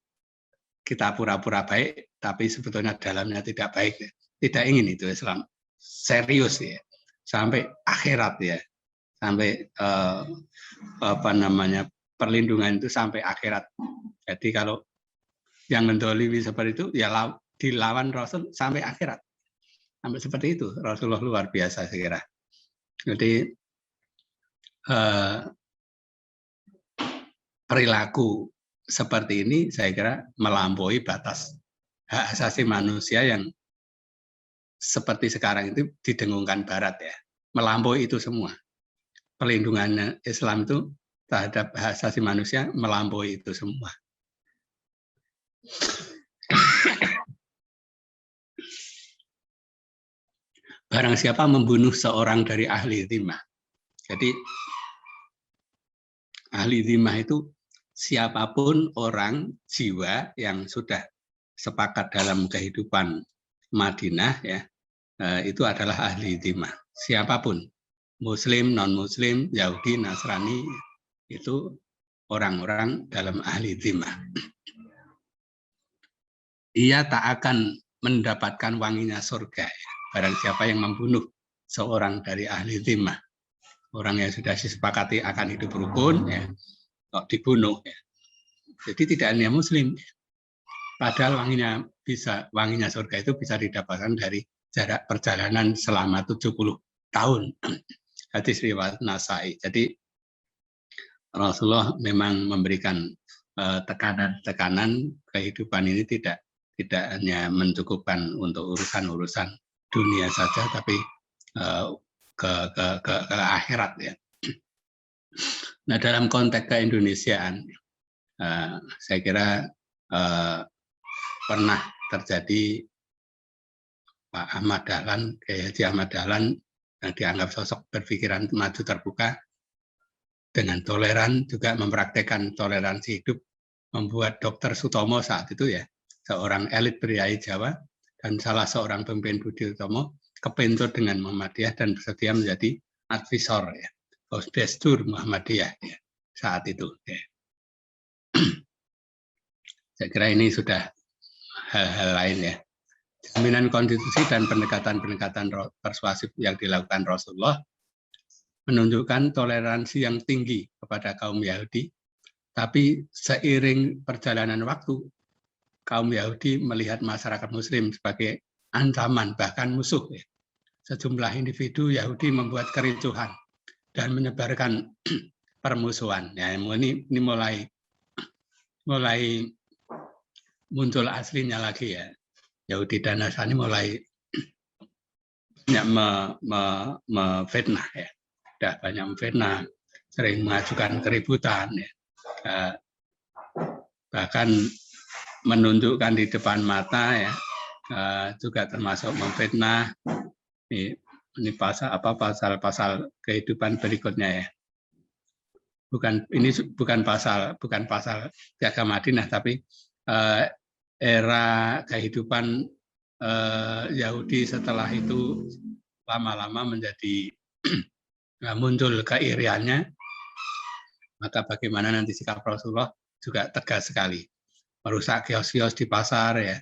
kita pura-pura baik, tapi sebetulnya dalamnya tidak baik. Ya. Tidak ingin itu Islam. Serius, ya, sampai akhirat, ya, sampai perlindungan itu sampai akhirat. Jadi kalau yang mendolimi seperti itu, ya dilawan Rasul sampai akhirat. Sampai seperti itu, Rasulullah luar biasa saya kira. Jadi perilaku seperti ini saya kira melampaui batas hak asasi manusia yang seperti sekarang itu didengungkan Barat, ya. Melampaui itu semua. Perlindungan Islam itu terhadap hak asasi manusia melampaui itu semua. Barang siapa membunuh seorang dari ahli dhimmah. Jadi ahli dhimmah itu siapapun orang jiwa yang sudah sepakat dalam kehidupan Madinah, ya, itu adalah ahli dhimmah. Siapapun, Muslim, non-Muslim, Yahudi, Nasrani, itu orang-orang dalam ahli dhimmah. Ia tak akan mendapatkan wanginya surga, ya, barang siapa yang membunuh seorang dari ahli dhimmah. Orang yang sudah disepakati akan hidup rukun, ya, kok dibunuh, ya. Jadi tidak hanya Muslim, ya. Padahal wanginya surga itu bisa didapatkan dari jarak perjalanan selama 70 tahun. Hadis riwayat Nasai. Jadi Rasulullah memang memberikan tekanan kehidupan ini tidak hanya mencukupkan untuk urusan-urusan dunia saja, tapi ke akhirat, ya. Nah, dalam konteks keindonesiaan, saya kira pernah terjadi Pak Ahmad Dahlan, Kiai Haji Ahmad Dahlan yang dianggap sosok berpikiran maju terbuka dengan toleran, juga mempraktekkan toleransi hidup, membuat Dr. Sutomo saat itu, ya, seorang elit priai Jawa dan salah seorang pemimpin Budi Utomo kepencut dengan Muhammadiyah dan bersedia menjadi advisor, ya, Postur Muhammadiyah, ya, saat itu, ya. Saya kira ini sudah hal-hal lain, ya. Jaminan konstitusi dan pendekatan-pendekatan persuasif yang dilakukan Rasulullah menunjukkan toleransi yang tinggi kepada kaum Yahudi, tapi seiring perjalanan waktu, kaum Yahudi melihat masyarakat Muslim sebagai ancaman, bahkan musuh, ya. Sejumlah individu Yahudi membuat kericuhan dan menyebarkan permusuhan. Ya, ini mulai muncul aslinya lagi, ya. Yahudi dan Nasrani mulai memfitnah, ya. Sudah banyak memfitnah, sering mengajukan keributan, ya. Bahkan menunjukkan di depan mata, ya, juga termasuk memfitnah. Ini pasal kehidupan berikutnya, ya. Ini bukan pasal Piagam Madinah, tapi era kehidupan Yahudi setelah itu lama-lama menjadi muncul keiriannya, maka bagaimana nanti sikap Rasulullah juga tegas sekali, merusak kios-kios di pasar, ya,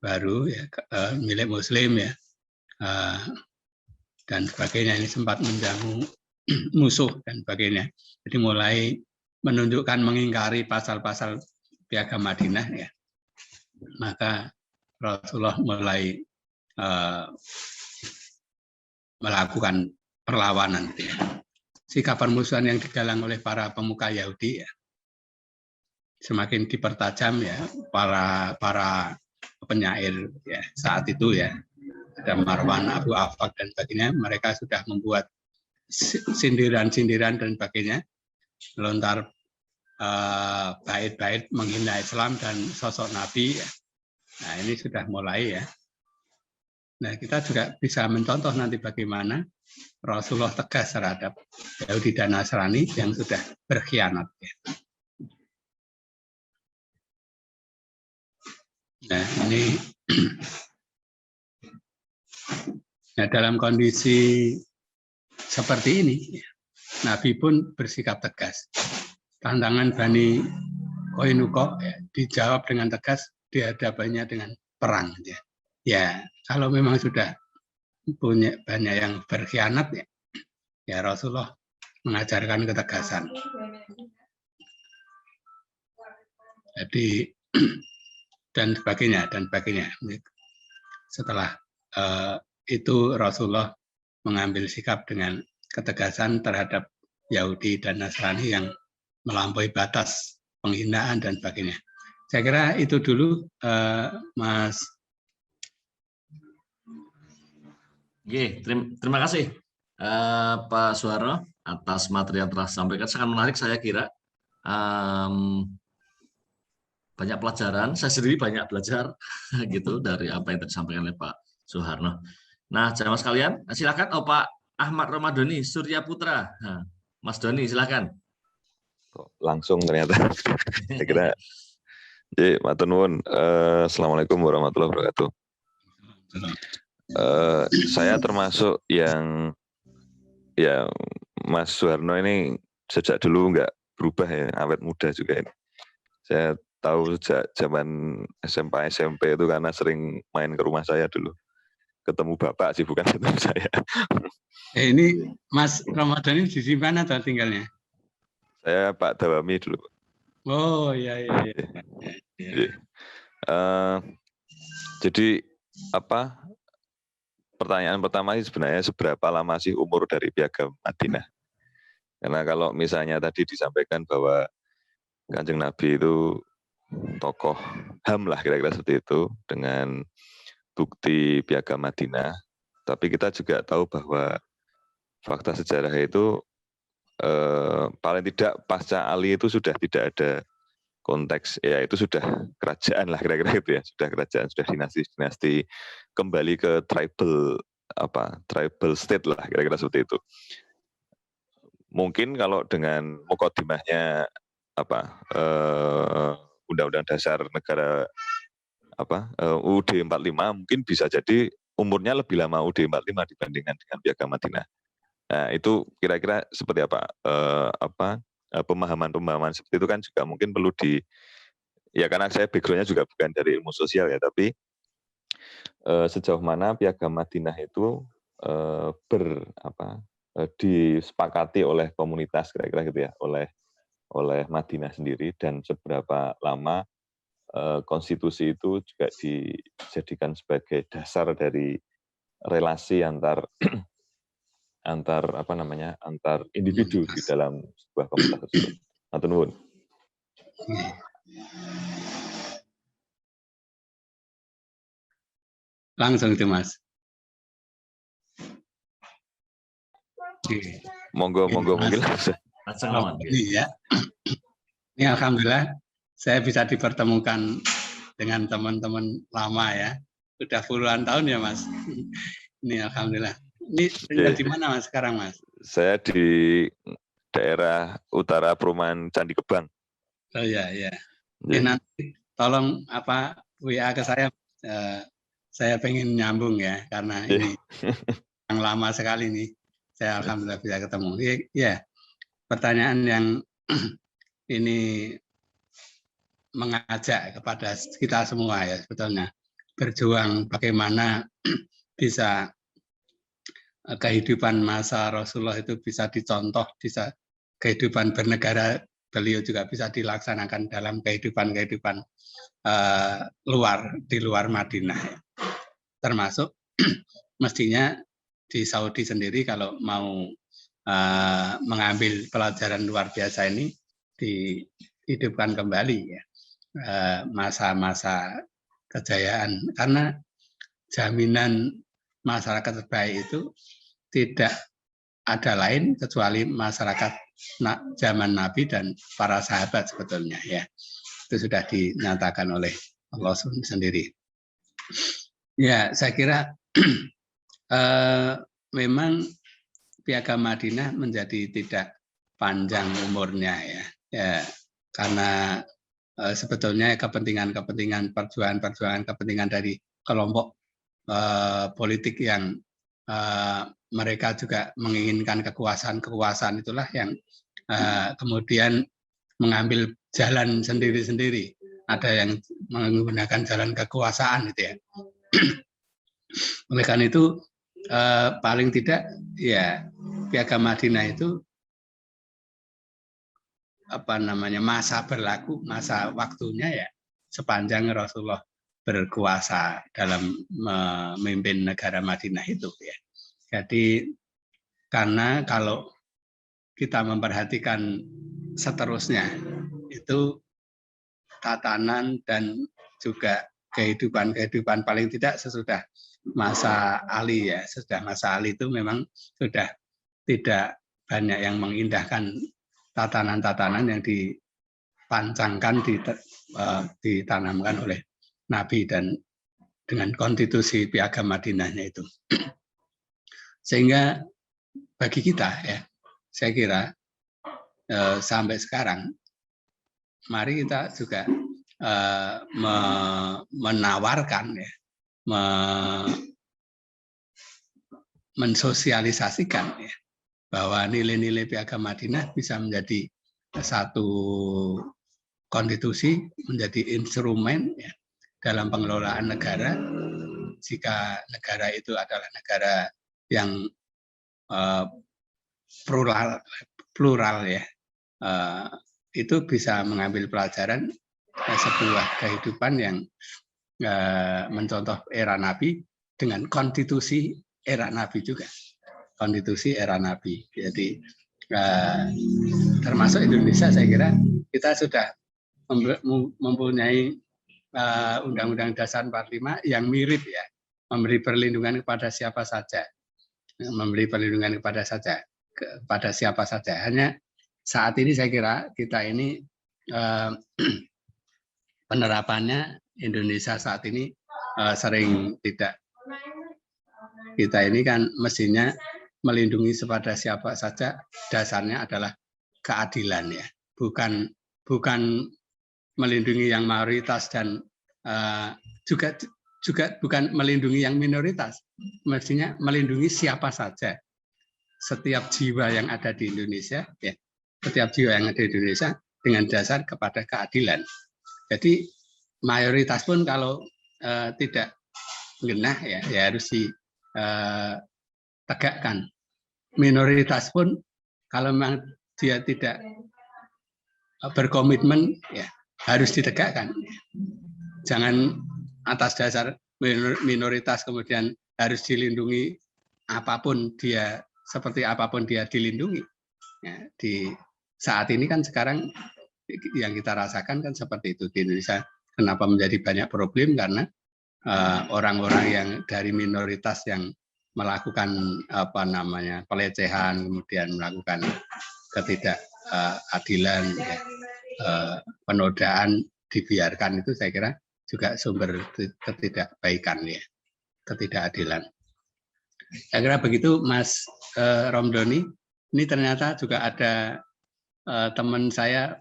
baru, ya, milik Muslim, ya, dan sebagainya. Ini sempat menjamu musuh dan sebagainya. Jadi mulai menunjukkan mengingkari pasal-pasal Piagam Madinah, ya. Maka Rasulullah mulai melakukan perlawanan. Sikap permusuhan yang digalang oleh para pemuka Yahudi ya, semakin dipertajam ya, para penyair ya saat itu ya, ada Marwan, Abu Afaq dan sebagainya, mereka sudah membuat sindiran-sindiran dan sebagainya, melontar bait-bait menghina Islam dan sosok Nabi ya. Nah ini sudah mulai ya. Nah kita juga bisa mencontoh nanti bagaimana Rasulullah tegas terhadap Yahudi dan Nasrani yang sudah berkhianat ya. Nah ini nah, dalam kondisi seperti ini Nabi pun bersikap tegas. Tantangan Bani Qainuqa ya, dijawab dengan tegas, dihadapannya dengan perang ya. Ya kalau memang sudah punya banyak yang berkhianat ya, ya Rasulullah mengajarkan ketegasan. Jadi dan sebagainya. Setelah itu Rasulullah mengambil sikap dengan ketegasan terhadap Yahudi dan Nasrani yang melampaui batas penghinaan dan sebagainya. Saya kira itu dulu, Mas. Oke, terima kasih Pak Suharno atas materi yang telah disampaikan. Sangat menarik saya kira. Banyak pelajaran, saya sendiri banyak belajar gitu dari apa yang disampaikan oleh Pak Suharno. Nah, jamaah sekalian, silakan Pak Ahmad Ramadhani Surya Putra. Nah, Mas Doni, silakan. Langsung ternyata. Saya kira. Jadi, matur nuwun. Assalamualaikum warahmatullahi wabarakatuh. Saya termasuk yang ya Mas Suharno ini sejak dulu nggak berubah ya, awet muda juga ini. Saya tahu sejak zaman SMP itu karena sering main ke rumah saya dulu. Ketemu bapak sih, bukan ketemu saya. Ini Mas Ramadan ini di mana tuh tinggalnya? Saya Pak Dawami dulu. Oh iya. Jadi apa? Pertanyaan pertama sih sebenarnya seberapa lama sih umur dari Piagam Madinah? Karena kalau misalnya tadi disampaikan bahwa Kanjeng Nabi itu tokoh HAM lah kira-kira seperti itu dengan bukti Piagam Madinah, tapi kita juga tahu bahwa fakta sejarah itu paling tidak pasca Ali itu sudah tidak ada konteks, ya itu sudah kerajaan lah kira-kira gitu ya, sudah kerajaan, sudah dinasti kembali ke tribal state lah kira-kira seperti itu. Mungkin kalau dengan mukadimahnya Undang-Undang Dasar Negara UUD 45 mungkin bisa jadi umurnya lebih lama UUD 45 dibandingkan dengan Piagam Madinah. Nah, itu kira-kira seperti apa? Pemahaman seperti itu kan juga mungkin perlu ya karena saya background-nya juga bukan dari ilmu sosial ya, tapi sejauh mana Piagam Madinah itu disepakati oleh komunitas kira-kira gitu ya, oleh Madinah sendiri, dan seberapa lama konstitusi itu juga dijadikan sebagai dasar dari relasi antar individu di dalam sebuah komunitas tersebut. Matur nuwun. Langsung itu Mas. Monggo mungkin langsung. Ini ya. Ini alhamdulillah saya bisa dipertemukan dengan teman-teman lama ya. Sudah puluhan tahun ya Mas. Ini alhamdulillah. Ini tinggal di mana Mas sekarang Mas? Saya di daerah utara perumahan Candi Kebang. Oh iya. Nanti tolong WA ke saya. Saya pengen nyambung ya, karena ini yang lama sekali nih. Saya alhamdulillah bisa ketemu. Ya, pertanyaan yang ini mengajak kepada kita semua ya sebetulnya. Berjuang bagaimana bisa kehidupan masa Rasulullah itu bisa dicontoh, bisa kehidupan bernegara beliau juga bisa dilaksanakan dalam kehidupan di luar Madinah. Termasuk mestinya di Saudi sendiri kalau mau mengambil pelajaran luar biasa ini dihidupkan kembali ya, masa-masa kejayaan, karena jaminan masyarakat terbaik itu tidak ada lain kecuali masyarakat zaman Nabi dan para sahabat sebetulnya ya. Itu sudah dinyatakan oleh Allah sendiri. Ya, saya kira memang Piagam Madinah menjadi tidak panjang umurnya ya karena sebetulnya kepentingan perjuangan kepentingan dari kelompok politik yang mereka juga menginginkan kekuasaan itulah yang kemudian mengambil jalan sendiri-sendiri. Ada yang menggunakan jalan kekuasaan gitu ya. Oleh karena itu paling tidak ya Piagam Madinah itu masa berlaku, masa waktunya ya sepanjang Rasulullah berkuasa dalam memimpin negara Madinah itu ya. Jadi karena kalau kita memperhatikan seterusnya itu tatanan dan juga kehidupan paling tidak sesudah masa Ali ya, sesudah masa Ali itu memang sudah tidak banyak yang mengindahkan tatanan-tatanan yang dipancangkan, ditanamkan oleh Nabi dan dengan konstitusi Piagam Madinahnya itu. Sehingga bagi kita ya, saya kira sampai sekarang, mari kita juga menawarkan ya, mensosialisasikan ya, bahwa nilai-nilai Piagam Madinah bisa menjadi satu konstitusi, menjadi instrumen ya, dalam pengelolaan negara. Jika negara itu adalah negara yang plural ya, itu bisa mengambil pelajaran sebuah kehidupan yang mencontoh era Nabi dengan konstitusi era Nabi juga. Konstitusi era Nabi. Jadi termasuk Indonesia, saya kira kita sudah mempunyai Undang-Undang Dasar 45 yang mirip ya, memberi perlindungan kepada siapa saja, kepada siapa saja. Hanya saat ini saya kira kita ini penerapannya Indonesia saat ini sering tidak. Kita ini kan mestinya melindungi kepada siapa saja, dasarnya adalah keadilan ya, bukan melindungi yang mayoritas dan juga bukan melindungi yang minoritas, mestinya melindungi siapa saja, setiap jiwa yang ada di Indonesia ya, setiap jiwa yang ada di Indonesia dengan dasar kepada keadilan. Jadi mayoritas pun kalau tidak genah ya harus ditegakkan. Minoritas pun kalau memang dia tidak berkomitmen ya harus ditegakkan. Jangan atas dasar minoritas kemudian harus dilindungi apapun dia, seperti apapun dia dilindungi. Ya, di saat ini kan sekarang yang kita rasakan kan seperti itu di Indonesia. Kenapa menjadi banyak problem? Karena orang-orang yang dari minoritas yang melakukan pelecehan, kemudian melakukan ketidakadilan, penodaan dibiarkan, itu saya kira juga sumber ketidakbaikan ya, ketidakadilan. Saya kira begitu Mas Romdoni. Ini ternyata juga ada teman saya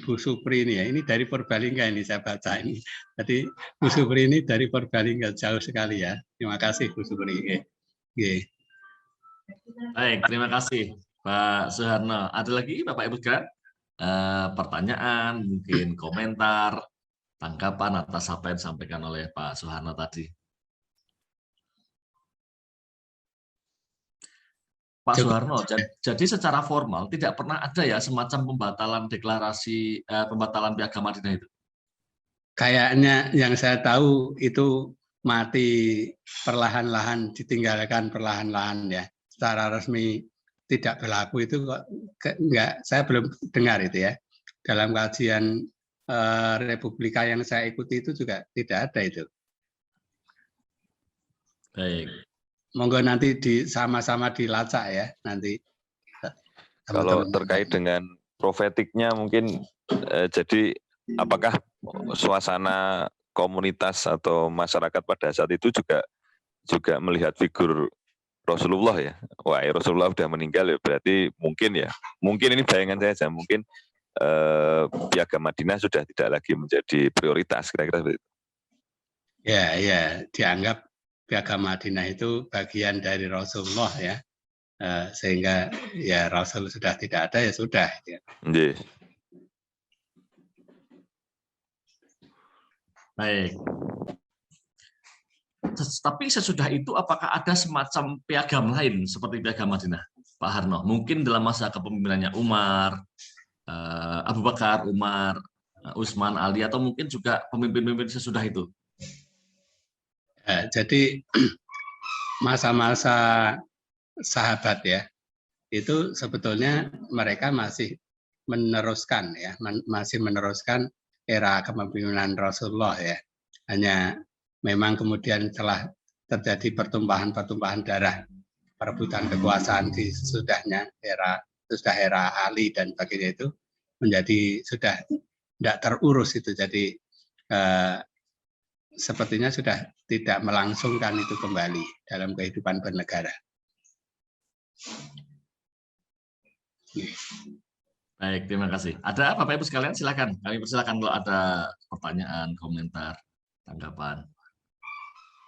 Bu Supri ini ya, ini dari Purbalingga ini saya baca ini. Jadi Bu Supri ini dari Purbalingga, jauh sekali ya. Terima kasih Bu Supri. Baik, terima kasih Pak Suharno. Ada lagi Bapak Ibu sekalian pertanyaan, mungkin komentar, tanggapan atas apa yang disampaikan oleh Pak Suharno tadi? Pak Soeharno, jadi secara formal tidak pernah ada ya semacam pembatalan deklarasi pembatalan Piagam Madinah itu? Kayaknya yang saya tahu itu mati perlahan-lahan, ditinggalkan perlahan-lahan ya. Secara resmi tidak berlaku itu kok enggak, saya belum dengar itu ya. Dalam kajian Republika yang saya ikuti itu juga tidak ada itu. Baik. Monggo nanti sama-sama dilacak ya nanti. Kalau terkait dengan profetiknya mungkin jadi apakah suasana komunitas atau masyarakat pada saat itu juga melihat figur Rasulullah ya? Wah, Rasulullah sudah meninggal ya, berarti mungkin ini bayangan saya saja, mungkin Piagam Madinah sudah tidak lagi menjadi prioritas kira-kira begitu. Ya, dianggap Piagam Madinah itu bagian dari Rasulullah ya. Sehingga ya Rasul sudah tidak ada ya sudah. Ya. Baik. Tapi sesudah itu apakah ada semacam piagam lain seperti Piagam Madinah, Pak Harno? Mungkin dalam masa kepemimpinannya Umar, Abu Bakar, Umar, Utsman, Ali, atau mungkin juga pemimpin-pemimpin sesudah itu? Jadi masa-masa sahabat ya, itu sebetulnya mereka masih meneruskan era kepemimpinan Rasulullah ya. Hanya memang kemudian telah terjadi pertumpahan darah, perebutan kekuasaan di sudah era Ali dan sebagainya itu menjadi sudah tidak terurus itu. Jadi sepertinya sudah tidak melangsungkan itu kembali dalam kehidupan bernegara. Baik, terima kasih. Ada Bapak Ibu sekalian, silakan. Kami persilakan kalau ada pertanyaan, komentar, tanggapan.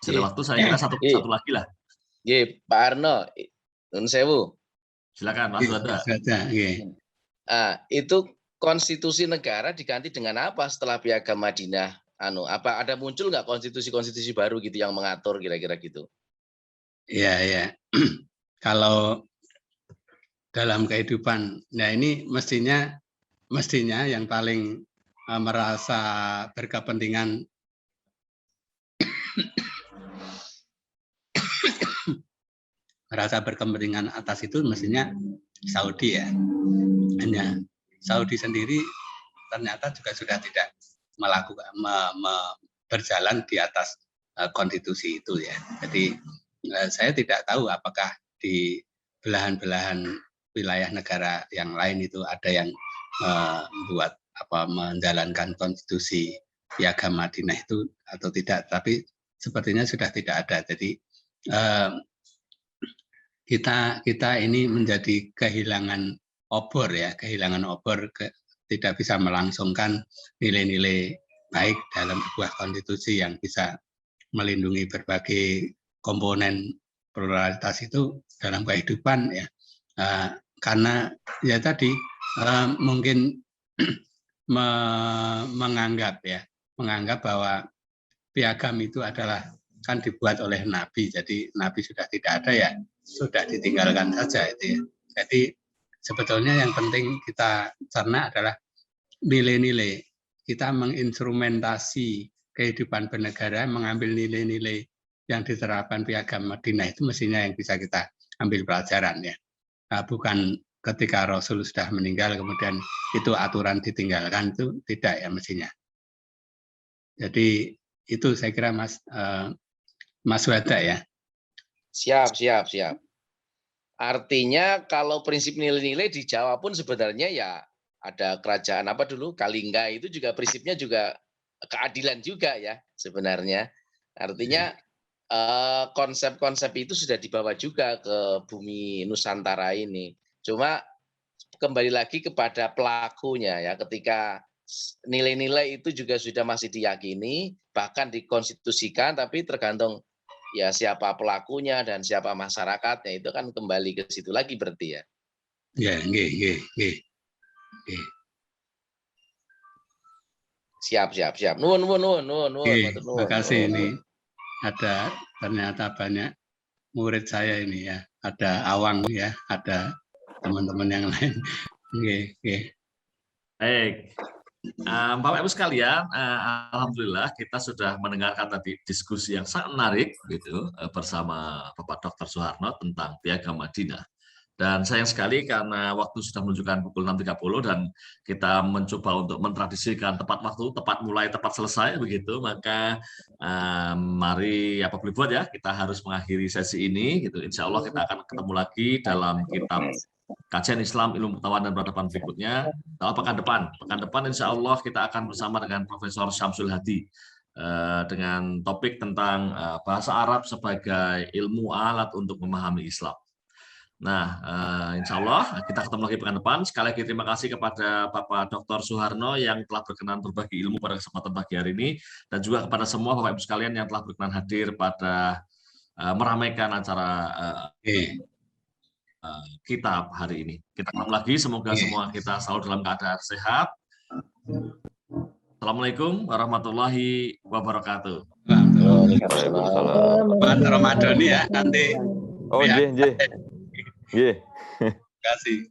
Sudah waktu saya kira satu lagi lah. Pak Arno, nun sewu. Silakan, Mas Wada. Itu konstitusi negara diganti dengan apa setelah Piagam Madinah? Apa ada muncul nggak konstitusi baru gitu yang mengatur kira-kira gitu? Iya. Kalau dalam kehidupan, nah ini mestinya yang paling merasa berkepentingan atas itu mestinya Saudi ya. Hanya Saudi sendiri ternyata juga sudah tidak melakukan berjalan di atas konstitusi itu ya. Jadi saya tidak tahu apakah di belahan-belahan wilayah negara yang lain itu ada yang menjalankan konstitusi Piagam Madinah itu atau tidak, tapi sepertinya sudah tidak ada. Jadi kita ini menjadi kehilangan obor, tidak bisa melangsungkan nilai-nilai baik dalam sebuah konstitusi yang bisa melindungi berbagai komponen pluralitas itu dalam kehidupan ya. Karena ya tadi mungkin menganggap bahwa piagam itu adalah kan dibuat oleh Nabi, jadi Nabi sudah tidak ada ya sudah ditinggalkan saja itu ya. Jadi sebetulnya yang penting kita cerna adalah nilai-nilai, kita menginstrumentasi kehidupan bernegara, mengambil nilai-nilai yang diterapkan Piagam Madinah itu mestinya yang bisa kita ambil pelajaran ya. Bukan ketika Rasul sudah meninggal kemudian itu aturan ditinggalkan, itu tidak ya mestinya. Jadi itu saya kira Mas Wada ya. Siap. Artinya kalau prinsip nilai-nilai di Jawa pun sebenarnya ya ada kerajaan apa dulu Kalingga, itu juga prinsipnya juga keadilan juga ya sebenarnya. Artinya konsep-konsep itu sudah dibawa juga ke bumi Nusantara ini. Cuma kembali lagi kepada pelakunya ya, ketika nilai-nilai itu juga sudah masih diyakini, bahkan dikonstitusikan, tapi tergantung ya siapa pelakunya dan siapa masyarakatnya, itu kan kembali ke situ lagi berarti ya. Ya, nggih. Siap. Nuwun. Terima kasih ini ada ternyata banyak murid saya ini ya. Ada Awang ya, ada teman-teman yang lain. Oke. Baik. Bapak Ibu sekalian, alhamdulillah kita sudah mendengarkan tadi diskusi yang sangat menarik gitu bersama Bapak Dr. Soeharno tentang Piagam Madinah. Dan sayang sekali karena waktu sudah menunjukkan pukul 6.30 dan kita mencoba untuk mentradisikan tepat waktu, tepat mulai, tepat selesai begitu, maka mari apa boleh buat ya, kita harus mengakhiri sesi ini gitu. Insya Allah kita akan ketemu lagi dalam kitab Kajian Islam Ilmu Pengetahuan dan Peradaban berikutnya. Pekan depan insya Allah kita akan bersama dengan Profesor Syamsul Hadi dengan topik tentang bahasa Arab sebagai ilmu alat untuk memahami Islam. Nah, insya Allah kita ketemu lagi pekan depan. Sekali lagi terima kasih kepada Bapak Dr. Soeharno yang telah berkenan berbagi ilmu pada kesempatan pagi hari ini, dan juga kepada semua Bapak Ibu sekalian yang telah berkenan hadir pada meramaikan acara kitab hari ini. Kita ketemu lagi, semoga semua kita selalu dalam keadaan sehat. Assalamualaikum warahmatullahi wabarakatuh. Waalaikumsalam. Ramadan ya nanti. Oh, nggih. Terima kasih.